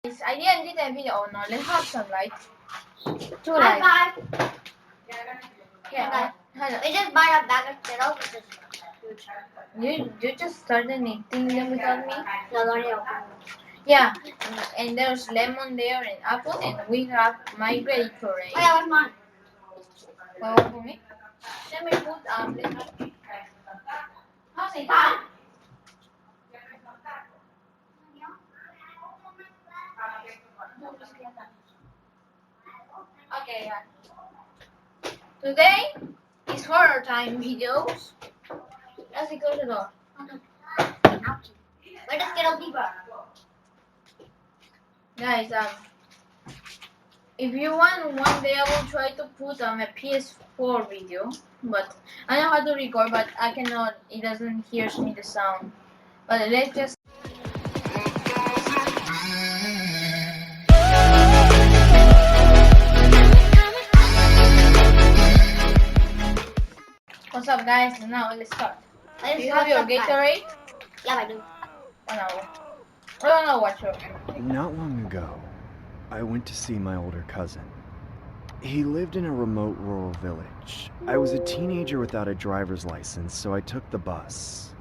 I didn't do that video. Oh no, let's have some lights. 2 lights. Bye. Yeah. We just buy a bag of Skittles, which is huge. You just started eating them without me? No, don't open. Yeah, and there's lemon there and apple, and we have my ready curry. Oh yeah, what's mine? What was for me? Let me put how's it? Okay, yeah. Today is horror time videos. Let's go to the door. Where does Skittle deeper? Guys, if you want, one day I will try to put a PS4 video, but I know how to record, but I cannot. It doesn't hear me the sound. But let's just. What's up, guys? Now let's start. Do you have your Gatorade? Yeah, I do. 1 hour. I don't know what you're. Not long ago, I went to see my older cousin. He lived in a remote rural village. I was a teenager without a driver's license, so I took the bus.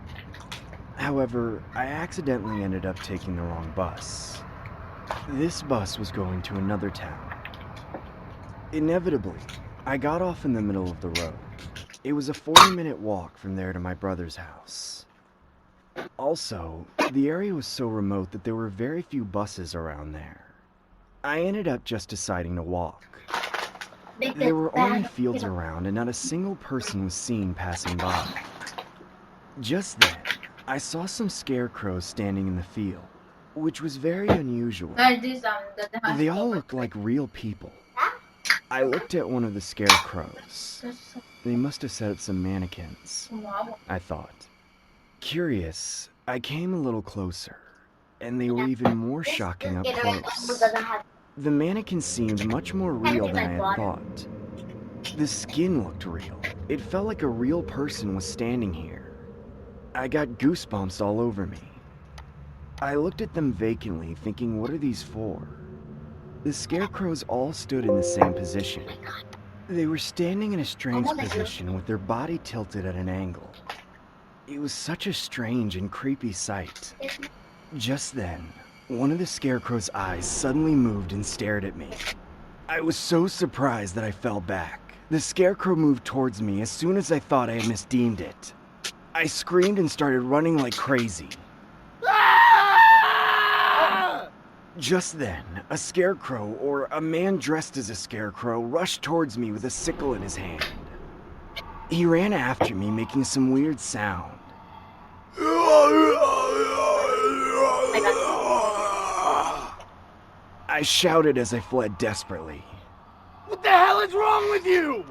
However, I accidentally ended up taking the wrong bus. This bus was going to another town. Inevitably, I got off in the middle of the road. It was a 40-minute walk from there to my brother's house. Also, the area was so remote that there were very few buses around there. I ended up just deciding to walk. There were only fields around and not a single person was seen passing by. Just then, I saw some scarecrows standing in the field, which was very unusual. They all looked like real people. I looked at one of the scarecrows. They must have set up some mannequins, I thought. Curious, I came a little closer, and they were even more shocking up close. The mannequins seemed much more real than I had thought. The skin looked real. It felt like a real person was standing here. I got goosebumps all over me. I looked at them vacantly, thinking, what are these for? The scarecrows all stood in the same position. They were standing in a strange position with their body tilted at an angle. It was such a strange and creepy sight. Just then, one of the scarecrow's eyes suddenly moved and stared at me. I was so surprised that I fell back. The scarecrow moved towards me as soon as I thought I had misdeemed it. I screamed and started running like crazy. Just then, a scarecrow, or a man dressed as a scarecrow, rushed towards me with a sickle in his hand. He ran after me, making some weird sound. I shouted as I fled desperately. What the hell is wrong with you?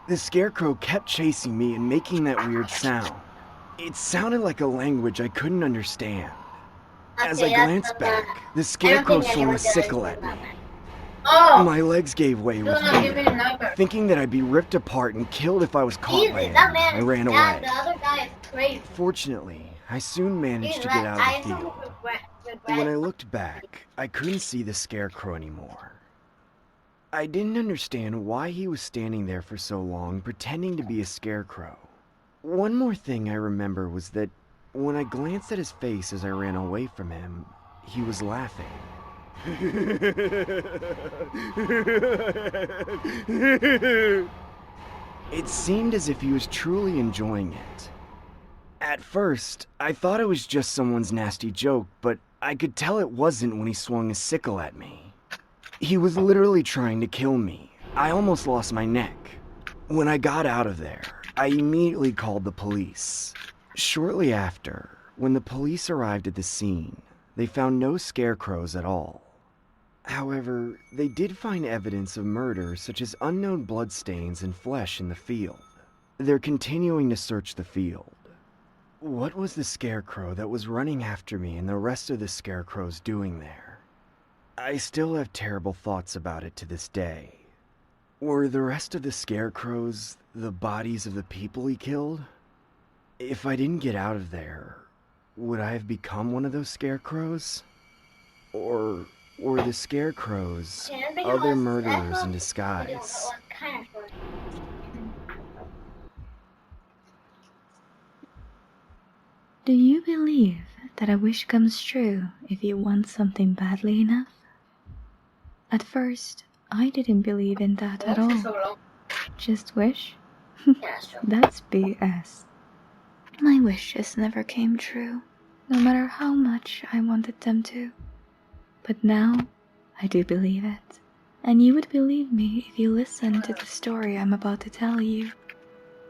The scarecrow kept chasing me and making that weird sound. It sounded like a language I couldn't understand. As I glanced back, the scarecrow swung a sickle at me. My legs gave way with fear. Thinking that I'd be ripped apart and killed if I was caught by him, I ran away. Fortunately, I soon managed to get out of the field. When I looked back, I couldn't see the scarecrow anymore. I didn't understand why he was standing there for so long, pretending to be a scarecrow. One more thing I remember was that when I glanced at his face as I ran away from him, he was laughing. It seemed as if he was truly enjoying it. At first, I thought it was just someone's nasty joke, but I could tell it wasn't when he swung his sickle at me. He was literally trying to kill me. I almost lost my neck. When I got out of there, I immediately called the police. Shortly after, when the police arrived at the scene, they found no scarecrows at all. However, they did find evidence of murder such as unknown bloodstains and flesh in the field. They're continuing to search the field. What was the scarecrow that was running after me and the rest of the scarecrows doing there? I still have terrible thoughts about it to this day. Were the rest of the scarecrows the bodies of the people he killed? If I didn't get out of there, would I have become one of those scarecrows? Or were the scarecrows other murderers in disguise? Do you believe that a wish comes true if you want something badly enough? At first, I didn't believe in that at all. Just wish? That's BS. My wishes never came true, no matter how much I wanted them to. But now, I do believe it. And you would believe me if you listened to the story I'm about to tell you.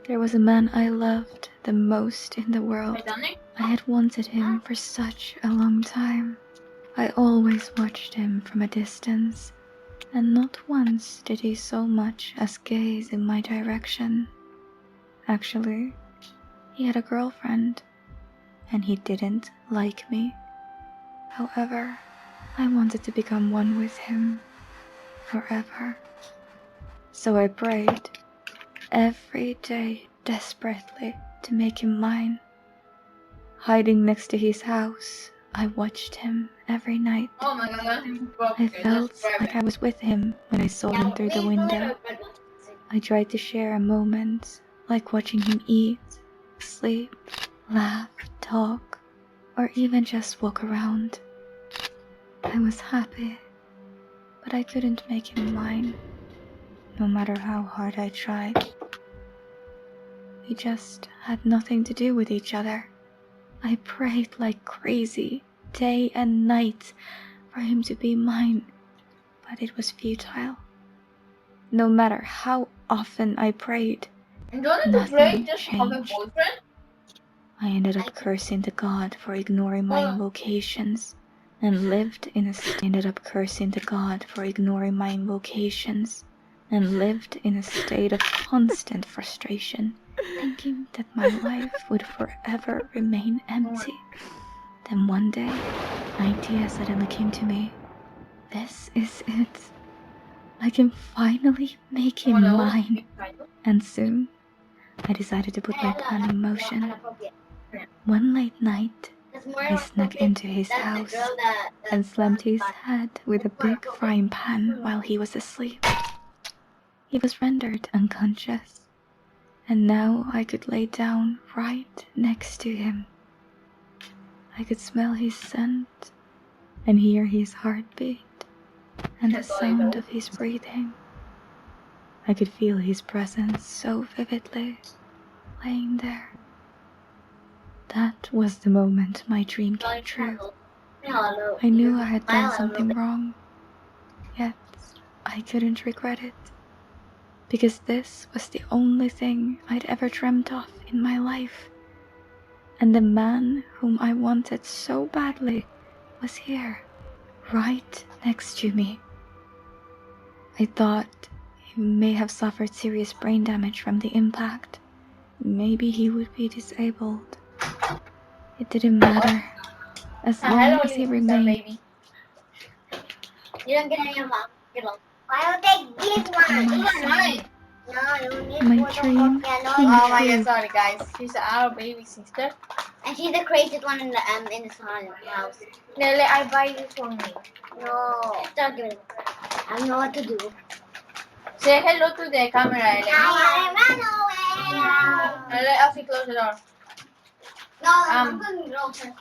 There was a man I loved the most in the world. I had wanted him for such a long time. I always watched him from a distance, and not once did he so much as gaze in my direction. Actually, he had a girlfriend, and he didn't like me. However, I wanted to become one with him forever. So I prayed every day desperately to make him mine. Hiding next to his house, I watched him every night. Oh my god. I felt like I was with him when I saw him through the window. I tried to share a moment, like watching him eat, sleep, laugh, talk, or even just walk around. I was happy, but I couldn't make him mine, no matter how hard I tried. We just had nothing to do with each other. I prayed like crazy, day and night, for him to be mine, but it was futile. No matter how often I prayed, nothing changed. I ended up cursing the god for ignoring my invocations, and lived in a state of constant frustration, thinking that my life would forever remain empty. Then one day, an idea suddenly came to me. This is it. I can finally make him mine. And soon, I decided to put my plan in motion. One late night, I snuck into his house and slammed his head with a big frying pan while he was asleep. He was rendered unconscious, and now I could lay down right next to him. I could smell his scent and hear his heartbeat and the sound of his breathing. I could feel his presence so vividly, laying there. That was the moment my dream came true. I knew I had done something wrong, yet I couldn't regret it, because this was the only thing I'd ever dreamt of in my life. And the man whom I wanted so badly was here, right next to me. I thought he may have suffered serious brain damage from the impact. Maybe he would be disabled. It didn't matter, as long as he remained. You don't get any of them. I'll take this one. My dream came Oh my true. god, sorry guys. She's our baby sister. And she's the craziest one in the house. Nelly, I buy this for me. No. Don't give it. I know what to do. Say hello to the camera, Ellie. I run away. Ellie, I'll close the door. No, I'm going to close it.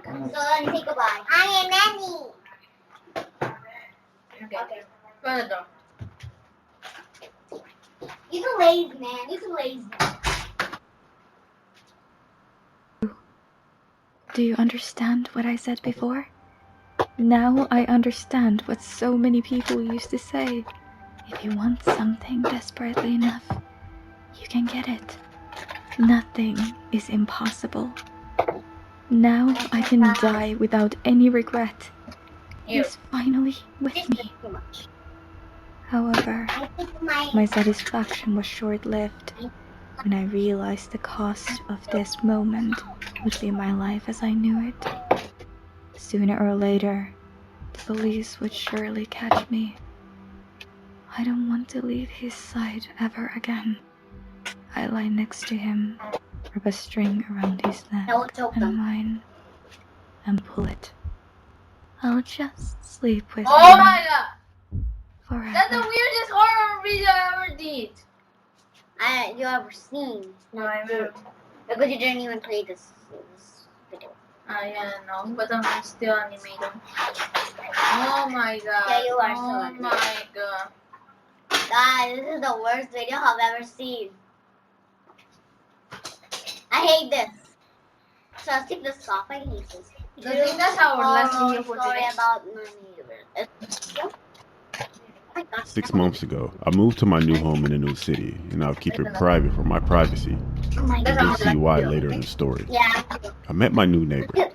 So let me say goodbye. I am Annie. Okay. Close the door. He's a lazy man. He's a lazy man. Do you understand what I said before? Now I understand what so many people used to say. If you want something desperately enough, you can get it. Nothing is impossible. Now I can die without any regret. He's finally with me. However, my satisfaction was short-lived when I realized the cost of this moment would be my life as I knew it. Sooner or later, the police would surely catch me. I don't want to leave his side ever again. I lie next to him, wrap a string around his neck and mine, and pull it. I'll just sleep with Oh you my god! forever. That's the weirdest horror video I ever did. You ever seen? No, I remember. Because you didn't even play this video. Yeah, no, but I'm still animated. Oh my god. Yeah, you are oh so animated. my god. Guys, this is the worst video I've ever seen. I hate this. So I'll skip this off. I hate this. I think that's our last video for story today. about my neighbor. 6 months ago, I moved to my new home in a new city, and I'll keep it private for my privacy. Oh my That's god. You'll see why later in the story. Yeah. I met my new neighbor.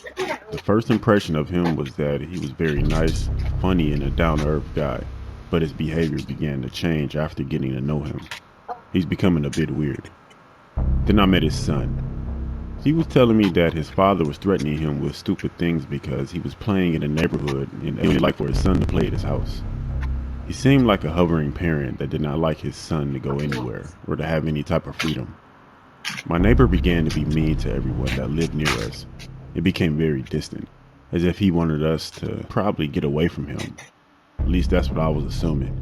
The first impression of him was that he was very nice, funny, and a down-to-earth guy, but his behavior began to change after getting to know him. He's becoming a bit weird. Then I met his son. He was telling me that his father was threatening him with stupid things because he was playing in the neighborhood and he would like for his son to play at his house. He seemed like a hovering parent that did not like his son to go anywhere or to have any type of freedom. My neighbor began to be mean to everyone that lived near us. It became very distant, as if he wanted us to probably get away from him. At least that's what I was assuming.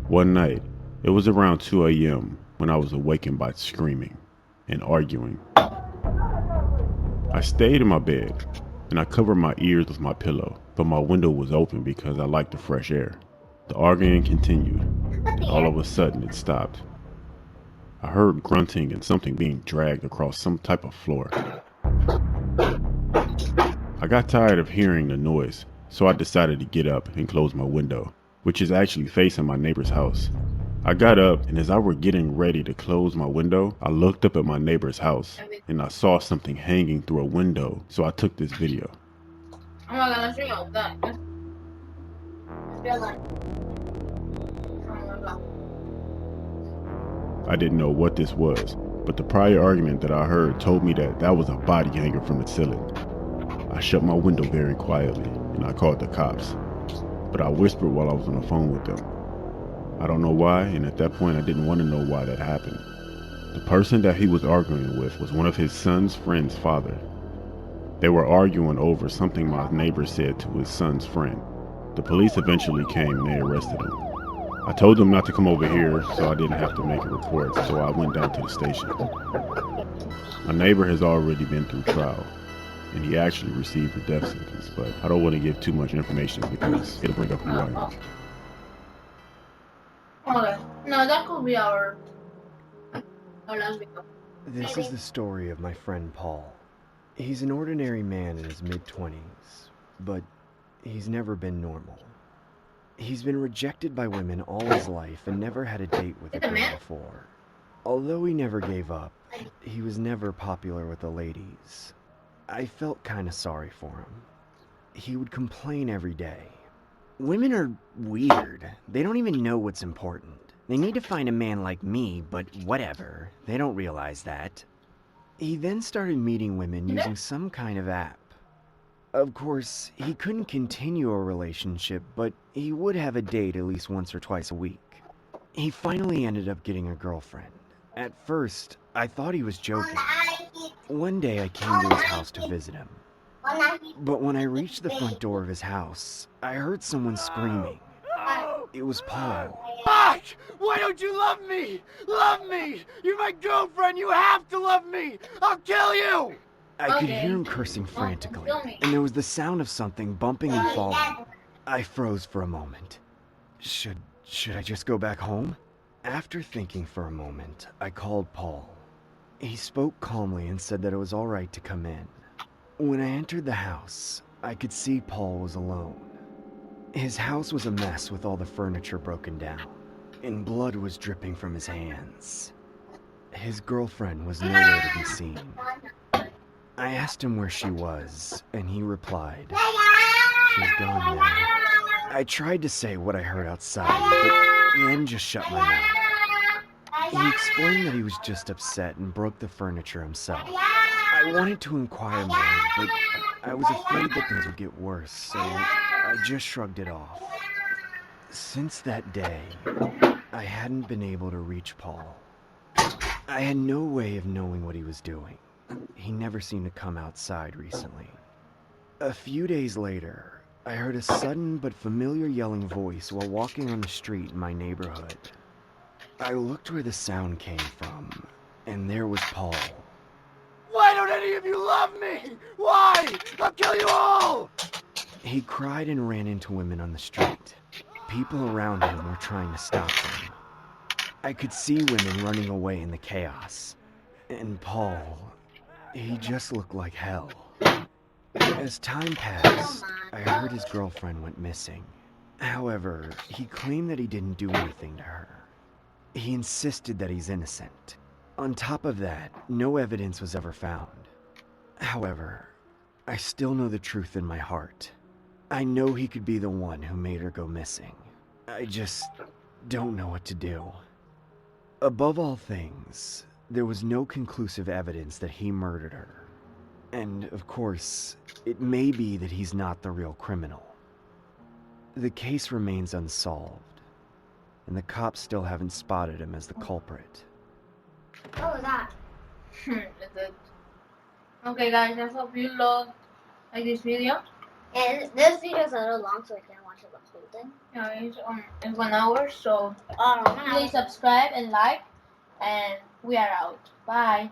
One night, it was around 2 a.m. when I was awakened by screaming and arguing. I stayed in my bed and I covered my ears with my pillow, but my window was open because I liked the fresh air. The arguing continued, and all of a sudden it stopped. I heard grunting and something being dragged across some type of floor. I got tired of hearing the noise, so I decided to get up and close my window, which is actually facing my neighbor's house. I got up, and as I were getting ready to close my window, I looked up at my neighbor's house, and I saw something hanging through a window, so I took this video. Oh my god, let's bring out that. I didn't know what this was, but the prior argument that I heard told me that that was a body hanger from the ceiling. I shut my window very quietly, and I called the cops, but I whispered while I was on the phone with them. I don't know why, and at that point I didn't want to know why that happened. The person that he was arguing with was one of his son's friend's father. They were arguing over something my neighbor said to his son's friend. The police eventually came and they arrested him. I told them not to come over here so I didn't have to make a report, so I went down to the station. My neighbor has already been through trial, and he actually received a death sentence, but I don't want to give too much information because it'll bring up who I am. Okay. No, that could be our last video. This is the story of my friend Paul. He's an ordinary man in his mid-20s, but he's never been normal. He's been rejected by women all his life and never had a date with a girl before. Although he never gave up, he was never popular with the ladies. I felt kinda sorry for him. He would complain every day. Women are weird. They don't even know what's important. They need to find a man like me, but whatever. They don't realize that. He then started meeting women using some kind of app. Of course, he couldn't continue a relationship, but he would have a date at least once or twice a week. He finally ended up getting a girlfriend. At first, I thought he was joking. One day I came to his house to visit him. But when I reached the front door of his house, I heard someone screaming. It was Paul. Fuck! Why don't you love me? Love me! You're my girlfriend! You have to love me! I'll kill you! I could hear him cursing frantically, and there was the sound of something bumping and falling. I froze for a moment. Should I just go back home? After thinking for a moment, I called Paul. He spoke calmly and said that it was all right to come in. When I entered the house, I could see Paul was alone. His house was a mess with all the furniture broken down, and blood was dripping from his hands. His girlfriend was nowhere to be seen. I asked him where she was, and he replied, "She's gone now." I tried to say what I heard outside, but then just shut my mouth. He explained that he was just upset and broke the furniture himself. I wanted to inquire more, but I was afraid that things would get worse, so I just shrugged it off. Since that day, I hadn't been able to reach Paul. I had no way of knowing what he was doing. He never seemed to come outside recently. A few days later, I heard a sudden but familiar yelling voice while walking on the street in my neighborhood. I looked where the sound came from, and there was Paul. Why don't any of you love me? Why? I'll kill you all! He cried and ran into women on the street. People around him were trying to stop him. I could see women running away in the chaos. And Paul, he just looked like hell. As time passed, I heard his girlfriend went missing. However, he claimed that he didn't do anything to her. He insisted that he's innocent. On top of that, no evidence was ever found. However, I still know the truth in my heart. I know he could be the one who made her go missing. I just don't know what to do. Above all things, there was no conclusive evidence that he murdered her. And, of course, it may be that he's not the real criminal. The case remains unsolved, and the cops still haven't spotted him as the culprit. What was that? That's it. Okay, guys, I hope you loved this video. And this video is a little long, so I can't watch the whole thing. Yeah, it's 1 hour, so Oh, please subscribe and like, and we are out. Bye.